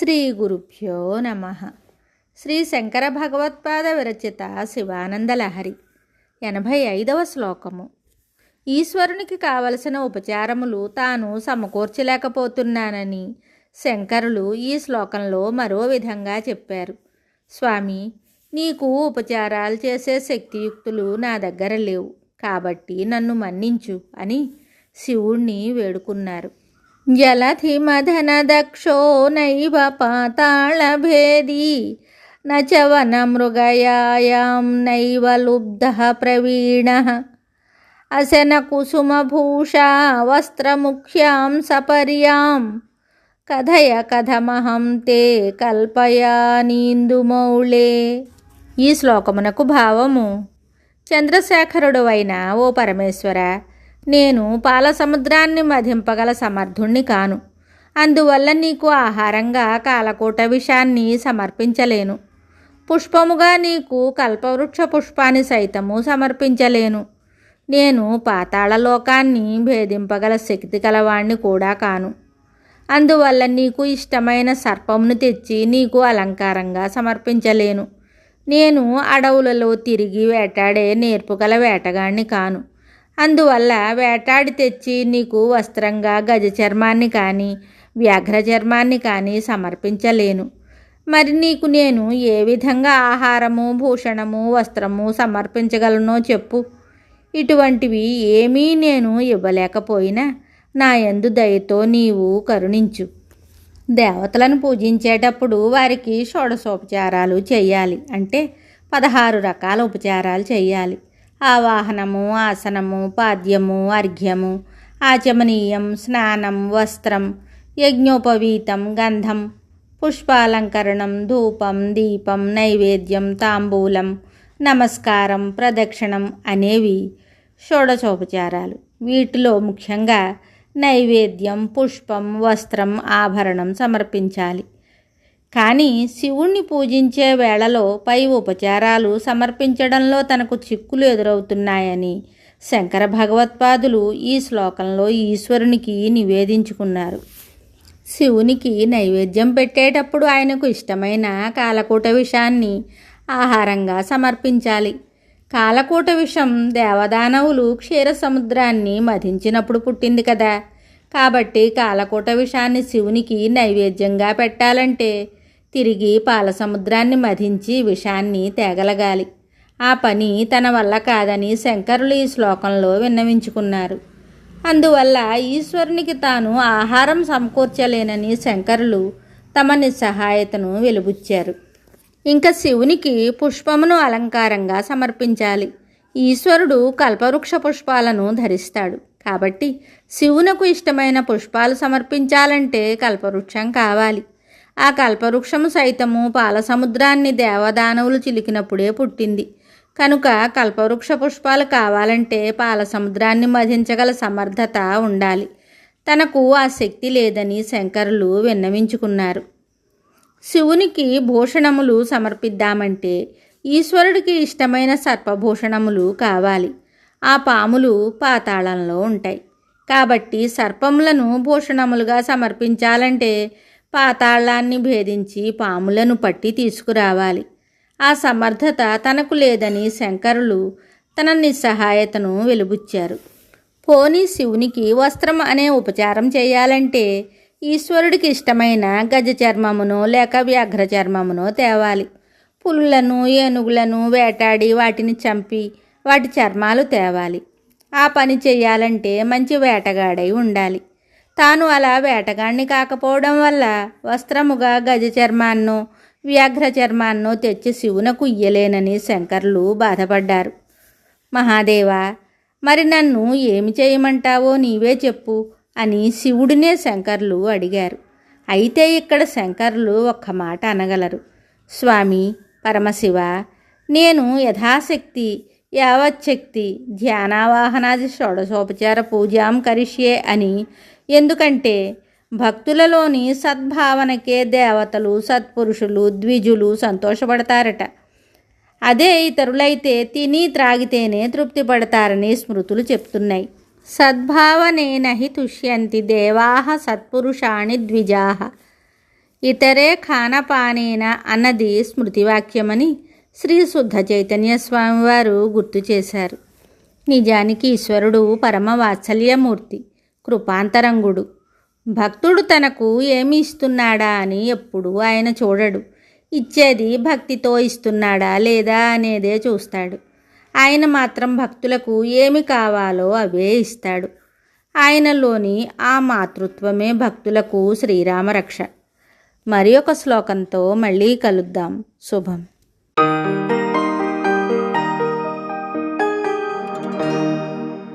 శ్రీ గురుభ్యో నమ. శ్రీ శంకర భగవత్పాద విరచిత శివానందలహరి. 85వ శ్లోకము. ఈశ్వరునికి కావలసిన ఉపచారములు తాను సమకూర్చలేకపోతున్నానని శంకరులు ఈ శ్లోకంలో మరో విధంగా చెప్పారు. స్వామి, నీకు ఉపచారాలు చేసే శక్తియుక్తులు నా దగ్గర లేవు, కాబట్టి నన్ను మన్నించు అని శివుణ్ణి వేడుకున్నారు. జలధిమధన దక్షో నైవ పాతాళభేదీ నచవన మృగయాయాం నైవ లుబ్ధః ప్రవీణః అసన కుసుమభూషా వస్త్రముఖ్యాం సపర్యాం కథయ కథమహం తే కల్పయానీందుమౌళే. ఈ శ్లోకమునకు భావము: చంద్రశేఖరుడు అయిన ఓ పరమేశ్వర, నేను పాల సముద్రాన్ని మధింపగల సమర్థుణ్ణి కాను. అందువల్ల నీకు ఆహారంగా కాలకూట విషాన్ని సమర్పించలేను. పుష్పముగా నీకు కల్పవృక్ష పుష్పాన్ని సైతము సమర్పించలేను. నేను పాతాళలోకాన్ని భేదింపగల శక్తి కలవాణ్ణి కూడా కాను. అందువల్ల నీకు ఇష్టమైన సర్పమును తెచ్చి నీకు అలంకారంగా సమర్పించలేను. నేను అడవులలో తిరిగి వేటాడే నేర్పుగల వేటగాణ్ణి కాను. అందువల్ల వేటాడి తెచ్చి నీకు వస్త్రంగా గజ చర్మాన్ని కానీ వ్యాఘ్ర చర్మాన్ని కానీ సమర్పించలేను. మరి నీకు నేను ఏ విధంగా ఆహారము, భూషణము, వస్త్రము సమర్పించగలనో చెప్పు. ఇటువంటివి ఏమీ నేను ఇవ్వలేకపోయినా నా యందు దయతో నీవు కరుణించు. దేవతలను పూజించేటప్పుడు వారికి షోడశోపచారాలు చేయాలి, అంటే 16 రకాల ఉపచారాలు చేయాలి. ఆవాహనము, ఆసనము, పాద్యము, అర్ఘ్యము, ఆచమనీయం, స్నానం, వస్త్రం, యజ్ఞోపవీతం, గంధం, పుష్పాలంకరణం, ధూపం, దీపం, నైవేద్యం, తాంబూలం, నమస్కారం, ప్రదక్షిణం అనేవి షోడశోపచారాలు. వీటిలో ముఖ్యంగా నైవేద్యం, పుష్పం, వస్త్రం, ఆభరణం సమర్పించాలి. కానీ శివుణ్ణి పూజించే వేళలో పై ఉపచారాలు సమర్పించడంలో తనకు చిక్కులు ఎదురవుతున్నాయని శంకర భగవత్పాదులు ఈ శ్లోకంలో ఈశ్వరునికి నివేదించుకున్నారు. శివునికి నైవేద్యం పెట్టేటప్పుడు ఆయనకు ఇష్టమైన కాలకూట విషాన్ని ఆహారంగా సమర్పించాలి. కాలకూట విషం దేవదానవులు క్షీర సముద్రాన్ని మధించినప్పుడు పుట్టింది కదా. కాబట్టి కాలకూట విషాన్ని శివునికి నైవేద్యంగా పెట్టాలంటే తిరిగి పాల సముద్రాన్ని మధించి విషాన్ని తేగలగాలి. ఆ పని తన వల్ల కాదని శంకరులు ఈ శ్లోకంలో విన్నవించుకున్నారు. అందువల్ల ఈశ్వరునికి తాను ఆహారం సమకూర్చలేనని శంకరులు తమ నిస్సహాయతను వెలుబుచ్చారు. ఇంకా శివునికి పుష్పమును అలంకారంగా సమర్పించాలి. ఈశ్వరుడు కల్పవృక్ష పుష్పాలను ధరిస్తాడు. కాబట్టి శివునకు ఇష్టమైన పుష్పాలు సమర్పించాలంటే కల్పవృక్షం కావాలి. ఆ కల్పవృక్షము సైతము పాల సముద్రాన్ని దేవదానవులు చిలికినప్పుడే పుట్టింది. కనుక కల్పవృక్ష పుష్పాలు కావాలంటే పాల సముద్రాన్ని మధించగల సమర్థత ఉండాలి. తనకు ఆ శక్తి లేదని శంకరులు విన్నవించుకున్నారు. శివునికి భూషణములు సమర్పిద్దామంటే ఈశ్వరుడికి ఇష్టమైన సర్పభూషణములు కావాలి. ఆ పాములు పాతాళంలో ఉంటాయి. కాబట్టి సర్పములను భూషణములుగా సమర్పించాలంటే పాతాళాన్ని భేదించి పాములను పట్టి తీసుకురావాలి. ఆ సమర్థత తనకు లేదని శంకరులు తన నిస్సహాయతను వెలుబుచ్చారు. పోనీ శివునికి వస్త్రం అనే ఉపచారం చేయాలంటే ఈశ్వరుడికి ఇష్టమైన గజ చర్మమునో లేక వ్యాఘ్ర చర్మమునో తేవాలి. పులులను, ఏనుగులను వేటాడి వాటిని చంపి వాటి చర్మాలు తేవాలి. ఆ పని చేయాలంటే మంచి వేటగాడై ఉండాలి. తాను అలా వేటగాడిని కాకపోవడం వల్ల వస్త్రముగా గజ చర్మాన్నో వ్యాఘ్ర చర్మాన్నో తెచ్చి శివునకు ఇయ్యలేనని శంకరులు బాధపడ్డారు. మహాదేవా, మరి నన్ను ఏమి చేయమంటావో నీవే చెప్పు అని శివుడినే శంకరులు అడిగారు. అయితే ఇక్కడ శంకరులు ఒక్క మాట అనగలరు. స్వామి పరమశివ, నేను యథాశక్తి యావచ్చక్తి ధ్యానావాహనాది షోడశోపచార పూజాం కరిష్యే అని. ఎందుకంటే భక్తులలోని సద్భావనకే దేవతలు, సత్పురుషులు, ద్విజులు సంతోషపడతారట. అదే ఇతరులైతే తిని త్రాగితేనే తృప్తి పడతారని స్మృతులు చెప్తున్నాయి. సద్భావనేన హి తుష్యంతి దేవాః సత్పురుషాణి ద్విజాః. ఇతరే ఖానపానేన అన్నది స్మృతివాక్యమని శ్రీ శుద్ధ చైతన్య స్వామివారు గుర్తు చేశారు. నిజానికి ఈశ్వరుడు పరమ వాత్సల్యమూర్తి, కృపాంతరంగుడు. భక్తుడు తనకు ఏమి ఇస్తున్నాడా అని ఎప్పుడూ ఆయన చూడడు. ఇచ్చేది భక్తితో ఇస్తున్నాడా లేదా అనేదే చూస్తాడు. ఆయన మాత్రం భక్తులకు ఏమి కావాలో అవే ఇస్తాడు. ఆయనలోని ఆ మాతృత్వమే భక్తులకు శ్రీరామరక్ష. మరి ఒక శ్లోకంతో మళ్ళీ కలుద్దాం. శుభం.